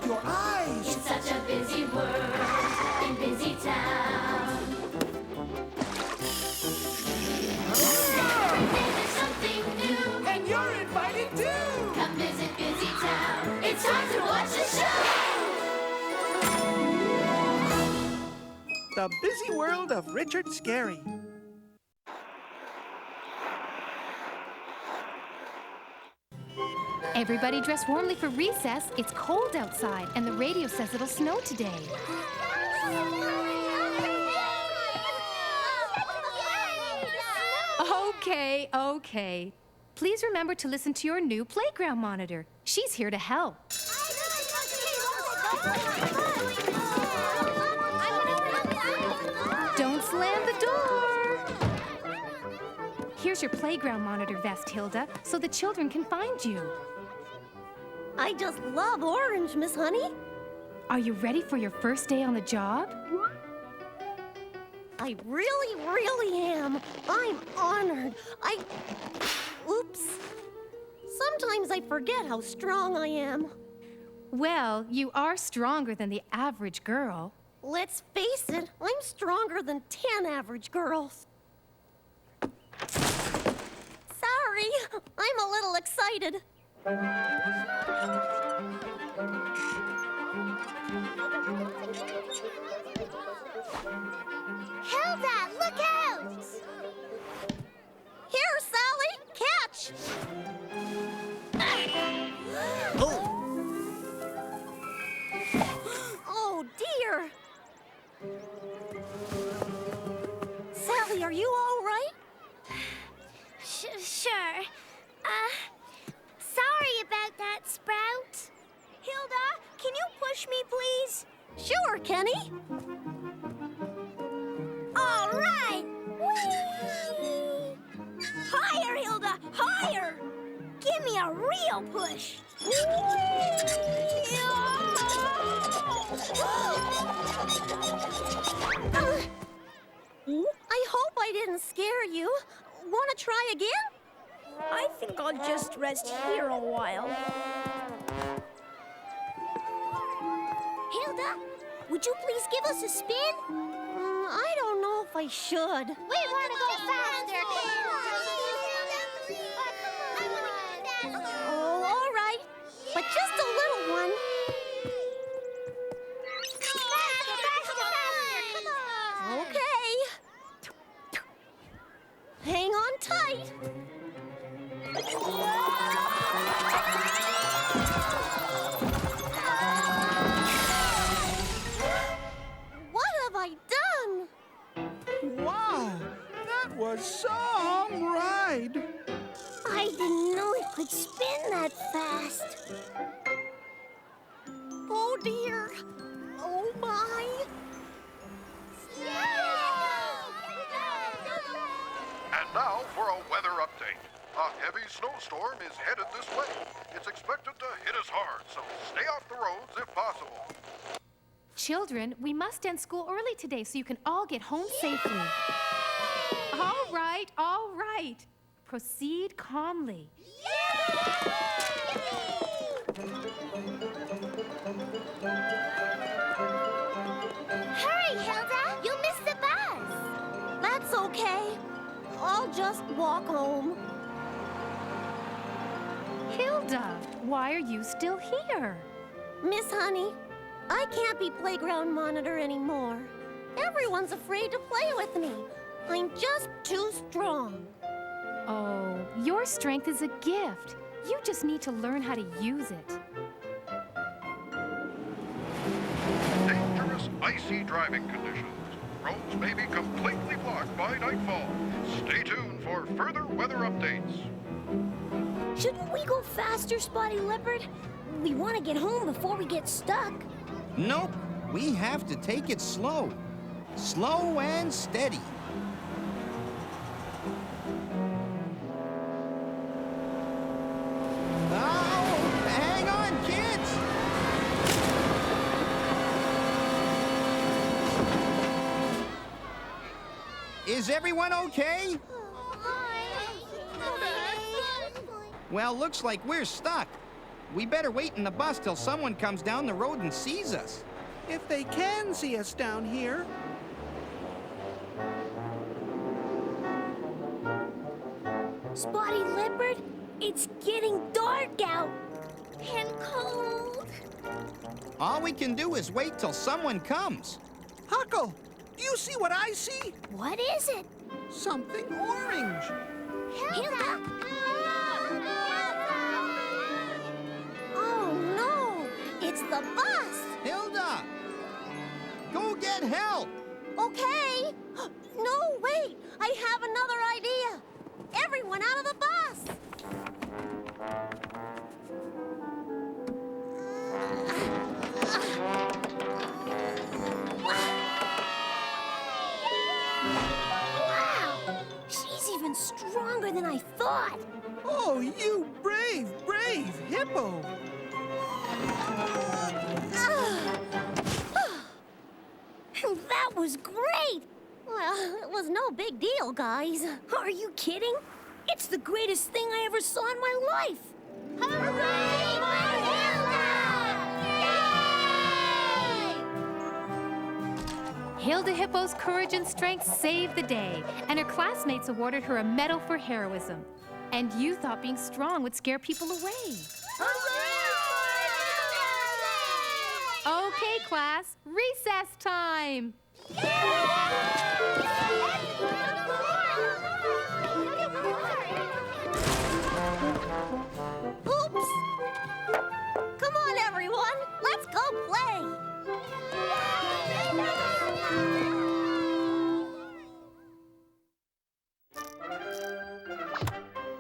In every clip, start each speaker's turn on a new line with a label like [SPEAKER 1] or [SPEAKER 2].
[SPEAKER 1] your eyes.
[SPEAKER 2] It's such a busy world in busy town. Every day there's something new,
[SPEAKER 1] And you're invited too.
[SPEAKER 2] come visit busy town. It's time to watch the show.
[SPEAKER 1] The Busy World of Richard Scarry.
[SPEAKER 3] Everybody dress warmly for recess. It's cold outside, and the radio says it'll snow today. Okay. Please remember to listen to your new playground monitor. She's here to help. Don't slam the door. Here's your playground monitor vest, Hilda, so the children can find you.
[SPEAKER 4] I just love orange, Miss Honey.
[SPEAKER 3] Are you ready for your first day on the job?
[SPEAKER 4] I really am. I'm honored. Oops. Sometimes I forget how strong I am.
[SPEAKER 3] Well, you are stronger than the average girl.
[SPEAKER 4] Let's face it, I'm stronger than 10 average girls. Sorry, I'm a little excited.
[SPEAKER 5] Hilda, look out!
[SPEAKER 4] Here, Sally, catch! Oh, dear. Sally, are you all right?
[SPEAKER 5] Sure. Sorry about that, Sprout. Hilda, can you push me, please?
[SPEAKER 4] Sure, Kenny.
[SPEAKER 5] All right! Whee! Higher, Hilda, higher! Give me a real push.
[SPEAKER 4] I hope I didn't scare you. Want to try again?
[SPEAKER 5] I think I'll just rest here a while. Hilda, would you please give us a spin?
[SPEAKER 4] I don't know if I should.
[SPEAKER 5] We want to go faster.
[SPEAKER 4] Oh, all right. But just a little one. Okay. Hang on tight. What have I done?
[SPEAKER 1] Wow, that was some ride.
[SPEAKER 5] I didn't know it could spin that fast.
[SPEAKER 4] Oh, dear. Oh, my.
[SPEAKER 6] And now for a weather update. A heavy snowstorm is headed this way. It's expected to hit us hard, so stay off the roads if possible.
[SPEAKER 3] Children, we must end school early today so you can all get home safely. All right. Proceed calmly.
[SPEAKER 5] Hurry, Hilda! You'll miss the bus.
[SPEAKER 4] That's okay. I'll just walk home.
[SPEAKER 3] Hilda, why are you still here?
[SPEAKER 4] Miss Honey, I can't be playground monitor anymore. Everyone's afraid to play with me. I'm just too strong.
[SPEAKER 3] Oh, your strength is a gift. You just need to learn how to use it.
[SPEAKER 6] Dangerous, icy driving conditions. Roads may be completely blocked by nightfall. Stay tuned for further weather updates.
[SPEAKER 5] Shouldn't we go faster, Spotty Leopard? We want to get home before we get stuck.
[SPEAKER 7] Nope, we have to take it slow. Slow and steady. Oh, hang on, kids! Is everyone okay? Well, looks like we're stuck. We better wait in the bus till someone comes down the road and sees us.
[SPEAKER 1] If they can see us down here.
[SPEAKER 5] Spotty Leopard, it's getting dark out.
[SPEAKER 4] And cold.
[SPEAKER 7] All we can do is wait till someone comes.
[SPEAKER 1] Huckle, do you see what I see?
[SPEAKER 5] What is it?
[SPEAKER 1] Something orange.
[SPEAKER 4] Hilda! Oh, no! It's the bus!
[SPEAKER 7] Hilda! Go get help!
[SPEAKER 4] Okay. No, wait. I have another idea. Everyone out of the bus.
[SPEAKER 5] Wow! She's even stronger than I thought.
[SPEAKER 1] Oh, you brave, brave hippo.
[SPEAKER 5] That was great!
[SPEAKER 4] Well, it was no big deal, guys.
[SPEAKER 5] Are you kidding? It's the greatest thing I ever saw in my life.
[SPEAKER 4] Hooray for Hilda! Yay!
[SPEAKER 3] Hilda Hippo's courage and strength saved the day, and her classmates awarded her a medal for heroism. And you thought being strong would scare people away. Okay, class, recess time.
[SPEAKER 4] Oops! Come on, everyone. Let's go play.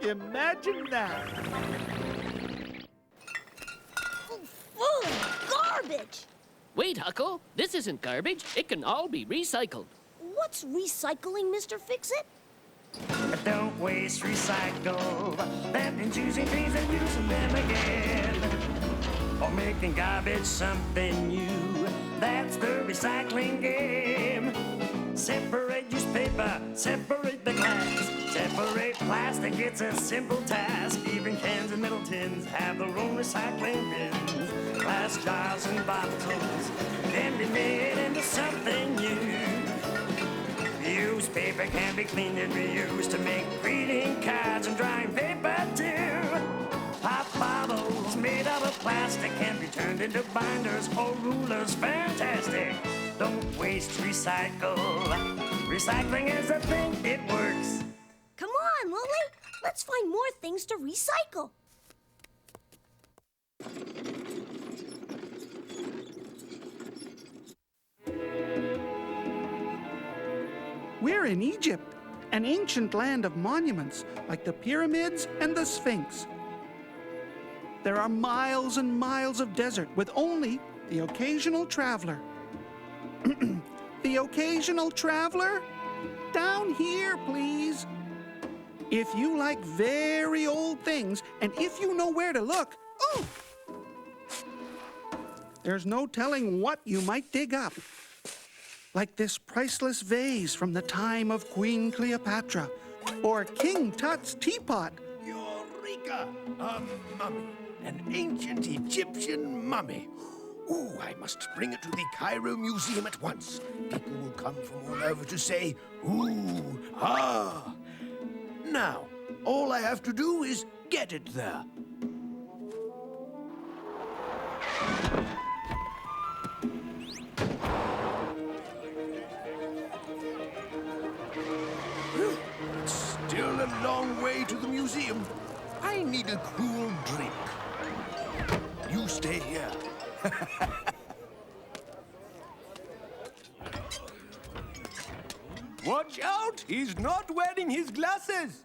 [SPEAKER 1] Imagine that.
[SPEAKER 5] Full of garbage!
[SPEAKER 8] Wait, Huckle. This isn't garbage. It can all be recycled.
[SPEAKER 5] What's recycling, Mr. Fix-It?
[SPEAKER 9] Don't waste, recycle. That means using things and using them again. Or making garbage something new. That's the recycling game. Separate newspaper, separate the glass. Separate plastic, it's a simple task. Even cans and metal tins have their own recycling bins. Glass jars and bottles can be made into something new. Used paper can be cleaned and reused to make greeting cards and drawing paper too. Pop bottles made out of plastic can be turned into binders or rulers. Fantastic! Don't waste, recycle. Recycling is a thing, it works.
[SPEAKER 5] Come on, Lily. Let's find more things to recycle.
[SPEAKER 1] We're in Egypt, an ancient land of monuments like the pyramids and the Sphinx. There are miles and miles of desert with only the occasional traveler. The occasional traveler? Down here, please. If you like very old things, and if you know where to look, oh! There's no telling what you might dig up. Like this priceless vase from the time of Queen Cleopatra, or King Tut's teapot.
[SPEAKER 10] Eureka! A mummy. An ancient Egyptian mummy. Ooh, I must bring it to the Cairo Museum at once. People will come from all over to say, ooh, ah. Now, all I have to do is get it there. It's still a long way to the museum. I need a cool drink. You stay here.
[SPEAKER 11] Watch out! He's not wearing his glasses!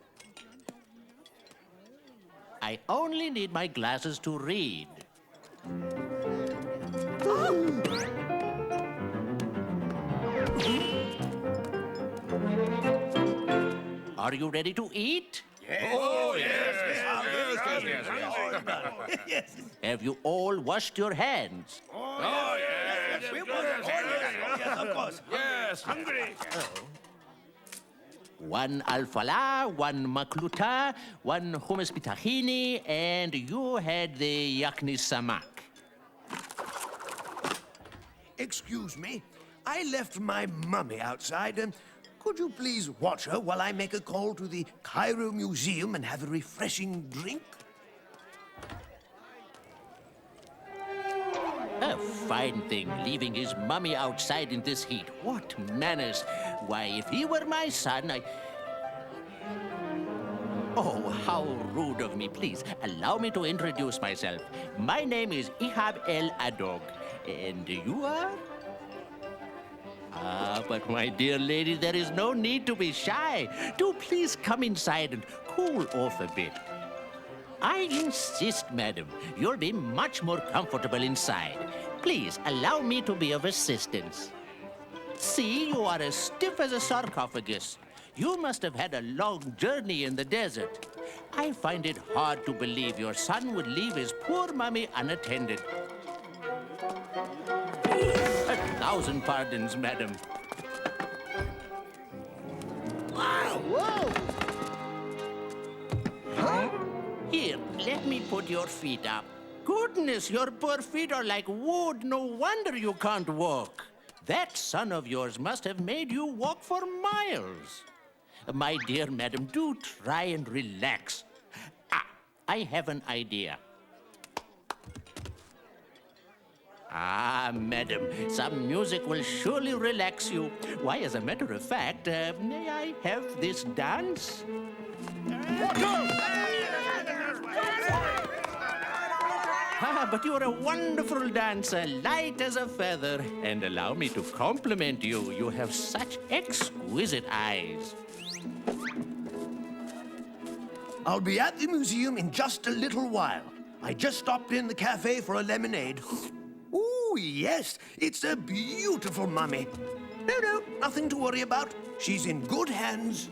[SPEAKER 12] I only need my glasses to read. Are you ready to eat?
[SPEAKER 10] Yes. Oh, yes.
[SPEAKER 12] Yes. Have you all washed your hands?
[SPEAKER 10] Oh, yes. Yes, of course. Yes, hungry.
[SPEAKER 12] 1 alfala, 1 makluta, 1 hummus bitahini, and you had the yakni samak.
[SPEAKER 10] Excuse me, I left my mummy outside. Could you please watch her while I make a call to the Cairo Museum and have a refreshing drink?
[SPEAKER 12] A fine thing, leaving his mummy outside in this heat. What manners. Why, if he were my son, Oh, how rude of me. Please, allow me to introduce myself. My name is Ihab El Adog. And you are? Ah, but my dear lady, there is no need to be shy. Do please come inside and cool off a bit. I insist, madam. You'll be much more comfortable inside. Please, allow me to be of assistance. See, you are as stiff as a sarcophagus. You must have had a long journey in the desert. I find it hard to believe your son would leave his poor mummy unattended. 1,000 pardons, madam.
[SPEAKER 10] Wow! Whoa!
[SPEAKER 12] Huh? Here, let me put your feet up. Goodness, your poor feet are like wood. No wonder you can't walk. That son of yours must have made you walk for miles. My dear madam, do try and relax. I have an idea. Madam, some music will surely relax you. Why, as a matter of fact, may I have this dance? But you're a wonderful dancer, light as a feather. And allow me to compliment you. You have such exquisite eyes.
[SPEAKER 10] I'll be at the museum in just a little while. I just stopped in the cafe for a lemonade. Ooh, yes, it's a beautiful mummy. No, nothing to worry about. She's in good hands.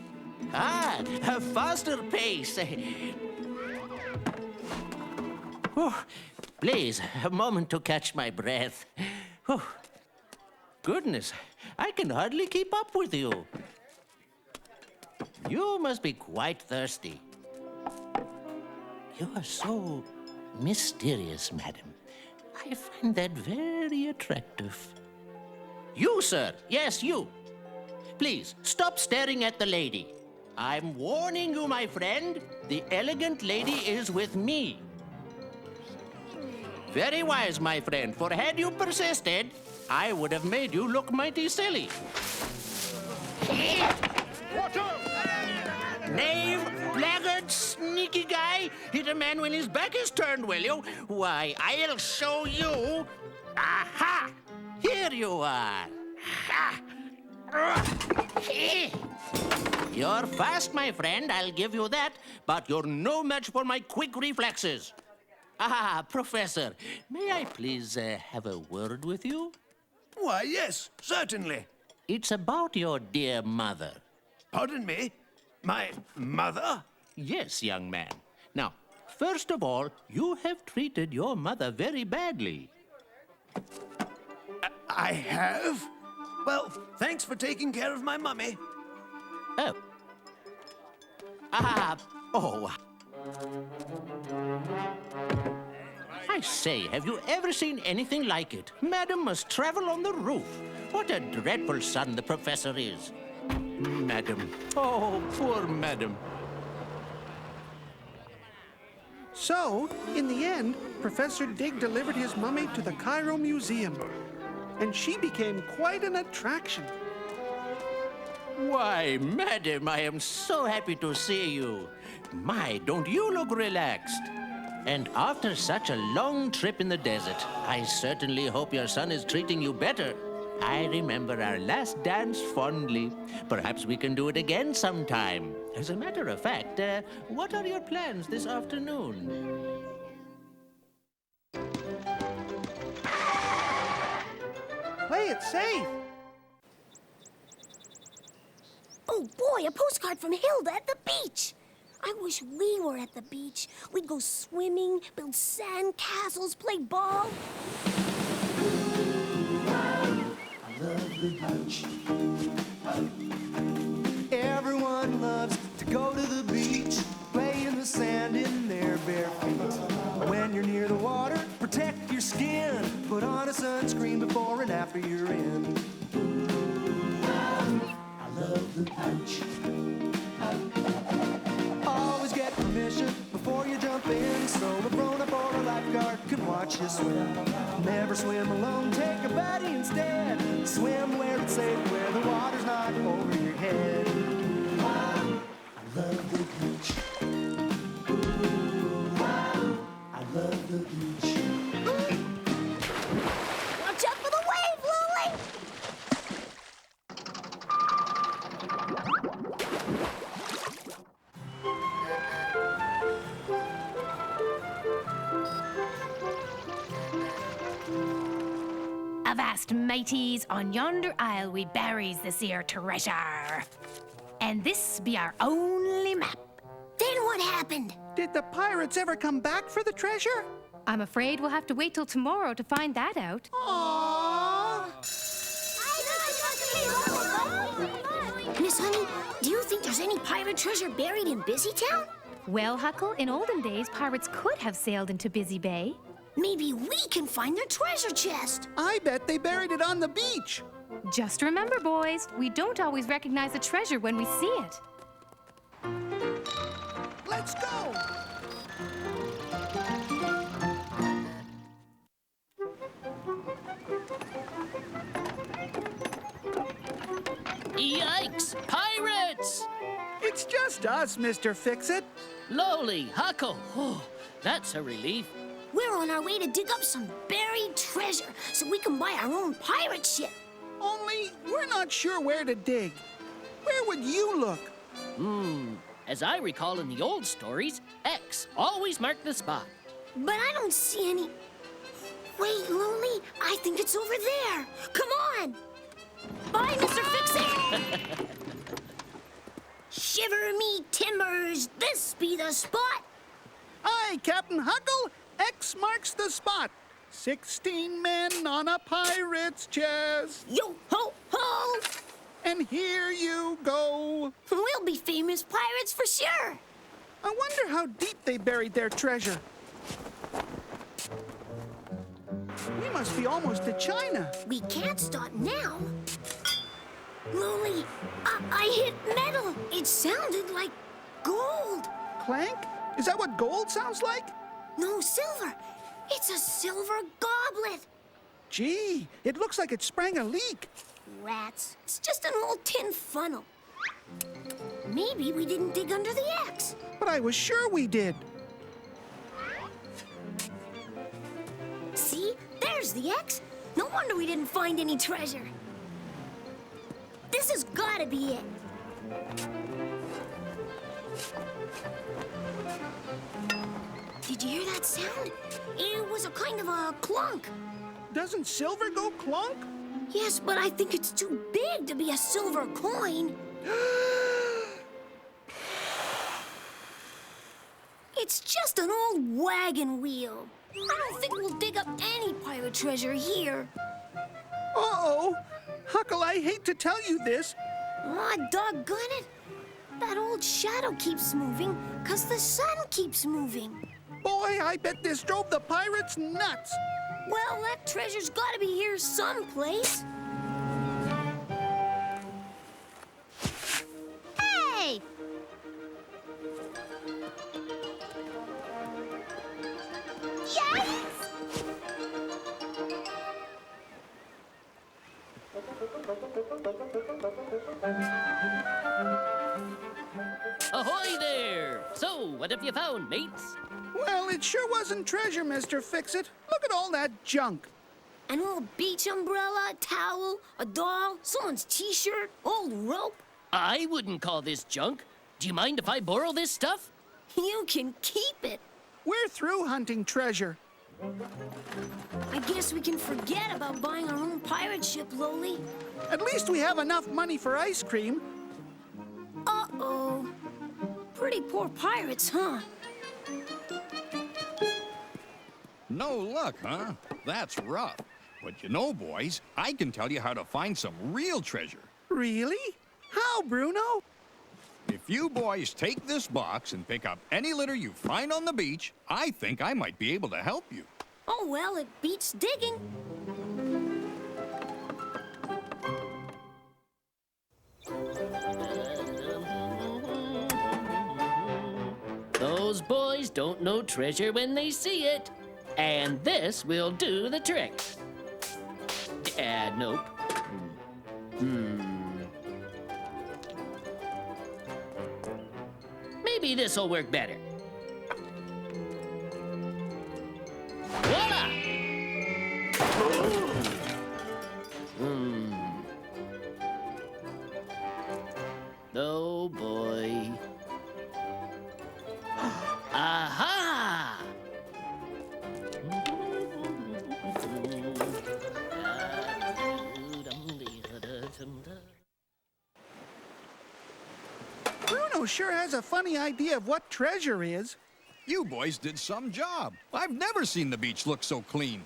[SPEAKER 12] A faster pace. Oh, please, a moment to catch my breath. Oh, goodness, I can hardly keep up with you. You must be quite thirsty. You are so mysterious, madam. I find that very attractive. You, sir. Yes, you. Please, stop staring at the lady. I'm warning you, my friend. The elegant lady is with me. Very wise, my friend, for had you persisted, I would have made you look mighty silly.
[SPEAKER 6] Watch out!
[SPEAKER 12] Knave, blackguard, sneaky guy. Hit a man when his back is turned, will you? Why, I'll show you. Aha! Here you are. Ha! You're fast, my friend, I'll give you that, but you're no match for my quick reflexes. Professor, may I please have a word with you?
[SPEAKER 10] Why, yes, certainly.
[SPEAKER 12] It's about your dear mother.
[SPEAKER 10] Pardon me? My mother?
[SPEAKER 12] Yes, young man. Now, first of all, you have treated your mother very badly.
[SPEAKER 10] I have? Well, thanks for taking care of my mummy.
[SPEAKER 12] Oh. I say, have you ever seen anything like it? Madam must travel on the roof. What a dreadful son the professor is. Madam. Oh, poor madam.
[SPEAKER 1] So, in the end, Professor Dig delivered his mummy to the Cairo Museum, and she became quite an attraction.
[SPEAKER 12] Why, madam, I am so happy to see you. My, don't you look relaxed? And after such a long trip in the desert, I certainly hope your son is treating you better. I remember our last dance fondly. Perhaps we can do it again sometime. As a matter of fact, what are your plans this afternoon?
[SPEAKER 1] Play it safe.
[SPEAKER 5] Oh boy, a postcard from Hilda at the beach. I wish we were at the beach. We'd go swimming, build sand castles, play ball.
[SPEAKER 13] Lovely beach. Everyone teach you swim. Never swim alone, take a buddy instead. Swim where it's safe, where the water's not over your head. I love the beach. I love the beach.
[SPEAKER 5] Watch out for the wave, Lily!
[SPEAKER 3] Avast, mateys, on yonder isle we buries this here treasure. And this be our only map.
[SPEAKER 5] Then what happened?
[SPEAKER 1] Did the pirates ever come back for the treasure?
[SPEAKER 3] I'm afraid we'll have to wait till tomorrow to find that out.
[SPEAKER 1] Aww.
[SPEAKER 5] Miss Honey, do you think there's any pirate treasure buried in Busy Town?
[SPEAKER 3] Well, Huckle, in olden days, pirates could have sailed into Busy Bay.
[SPEAKER 5] Maybe we can find their treasure chest.
[SPEAKER 1] I bet they buried it on the beach.
[SPEAKER 3] Just remember, boys, we don't always recognize a treasure when we see it.
[SPEAKER 1] Let's go!
[SPEAKER 8] Yikes! Pirates!
[SPEAKER 1] It's just us, Mr. Fix-It.
[SPEAKER 8] Lowly, Huckle. Oh, that's a relief.
[SPEAKER 5] We're on our way to dig up some buried treasure so we can buy our own pirate ship.
[SPEAKER 1] Only we're not sure where to dig. Where would you look?
[SPEAKER 8] As I recall in the old stories, X always marked the spot.
[SPEAKER 5] But I don't see any. Wait, Lily, I think it's over there. Come on. Bye, Mr. Fix-It. Shiver me timbers, this be the spot.
[SPEAKER 1] Aye, Captain Huckle. X marks the spot. 16 men on a pirate's chest.
[SPEAKER 5] Yo ho ho!
[SPEAKER 1] And here you go.
[SPEAKER 5] We'll be famous pirates for sure.
[SPEAKER 1] I wonder how deep they buried their treasure. We must be almost to China.
[SPEAKER 5] We can't stop now. Lily, I hit metal. It sounded like gold.
[SPEAKER 1] Clank? Is that what gold sounds like?
[SPEAKER 5] No, silver. It's a silver goblet.
[SPEAKER 1] Gee, it looks like it sprang a leak.
[SPEAKER 5] Rats. It's just an old tin funnel. Maybe we didn't dig under the X.
[SPEAKER 1] But I was sure we did.
[SPEAKER 5] See? There's the X. No wonder we didn't find any treasure. This has got to be it. Did you hear that sound? It was a kind of a clunk.
[SPEAKER 1] Doesn't silver go clunk?
[SPEAKER 5] Yes, but I think it's too big to be a silver coin. It's just an old wagon wheel. I don't think we'll dig up any pirate treasure here.
[SPEAKER 1] Uh-oh. Huckle, I hate to tell you this.
[SPEAKER 5] Aw, doggone it. That old shadow keeps moving because the sun keeps moving.
[SPEAKER 1] Boy, I bet this drove the pirates nuts.
[SPEAKER 5] Well, that treasure's got to be here someplace. Hey! Yes!
[SPEAKER 8] Ahoy there! So, what have you found, mates?
[SPEAKER 1] Well, it sure wasn't treasure, Mr. Fix-It. Look at all that junk.
[SPEAKER 5] An old beach umbrella, a towel, a doll, someone's t-shirt, old rope.
[SPEAKER 8] I wouldn't call this junk. Do you mind if I borrow this stuff?
[SPEAKER 5] You can keep it.
[SPEAKER 1] We're through hunting treasure.
[SPEAKER 5] I guess we can forget about buying our own pirate ship, Loli.
[SPEAKER 1] At least we have enough money for ice cream.
[SPEAKER 5] Uh-oh. Pretty poor pirates, huh?
[SPEAKER 7] No luck, huh? That's rough. But you know, boys, I can tell you how to find some real treasure.
[SPEAKER 1] Really? How, Bruno?
[SPEAKER 7] If you boys take this box and pick up any litter you find on the beach, I think I might be able to help you.
[SPEAKER 5] Oh, well, it beats digging.
[SPEAKER 8] Those boys don't know treasure when they see it. And this will do the trick. Nope. Maybe this'll work better. Voila! Oh boy. Aha!
[SPEAKER 1] Bruno sure has a funny idea of what treasure is.
[SPEAKER 7] You boys did some job. I've never seen the beach look so clean.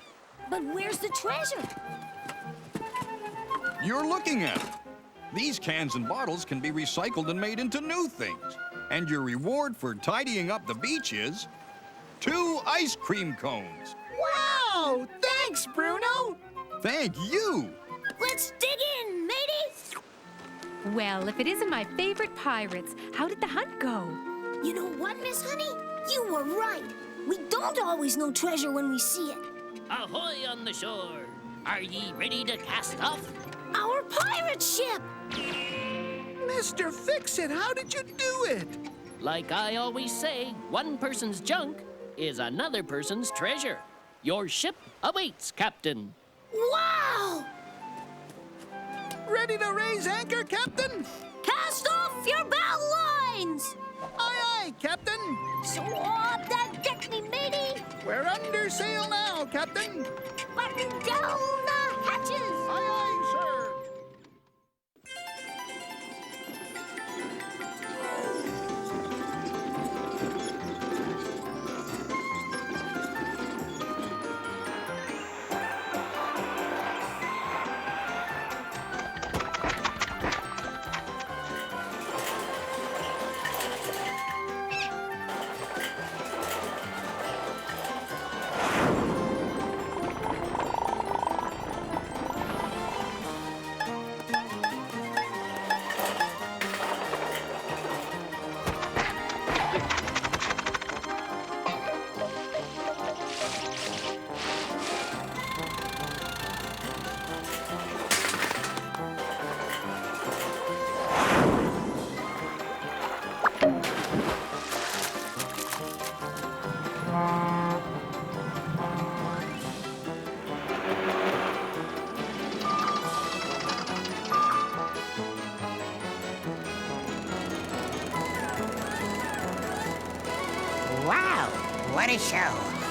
[SPEAKER 5] But where's the treasure?
[SPEAKER 7] You're looking at it. These cans and bottles can be recycled and made into new things. And your reward for tidying up the beach is 2 ice cream cones.
[SPEAKER 1] Wow! Thanks, Bruno!
[SPEAKER 7] Thank you!
[SPEAKER 5] Let's dig in, matey!
[SPEAKER 3] Well, if it isn't my favorite pirates, how did the hunt go?
[SPEAKER 5] You know what, Miss Honey? You were right. We don't always know treasure when we see it.
[SPEAKER 8] Ahoy on the shore! Are ye ready to cast off?
[SPEAKER 5] Our pirate ship!
[SPEAKER 1] Mr. Fix-It, how did you do it?
[SPEAKER 8] Like I always say, one person's junk is another person's treasure. Your ship awaits, Captain.
[SPEAKER 5] Wow!
[SPEAKER 1] Ready to raise anchor, Captain?
[SPEAKER 5] Cast off your bow lines!
[SPEAKER 1] Aye, aye, Captain.
[SPEAKER 5] Swab that deck, me matey!
[SPEAKER 1] We're under sail now, Captain.
[SPEAKER 5] Batten down the hatches!
[SPEAKER 1] Aye, aye, sir.
[SPEAKER 14] Wow, what a show.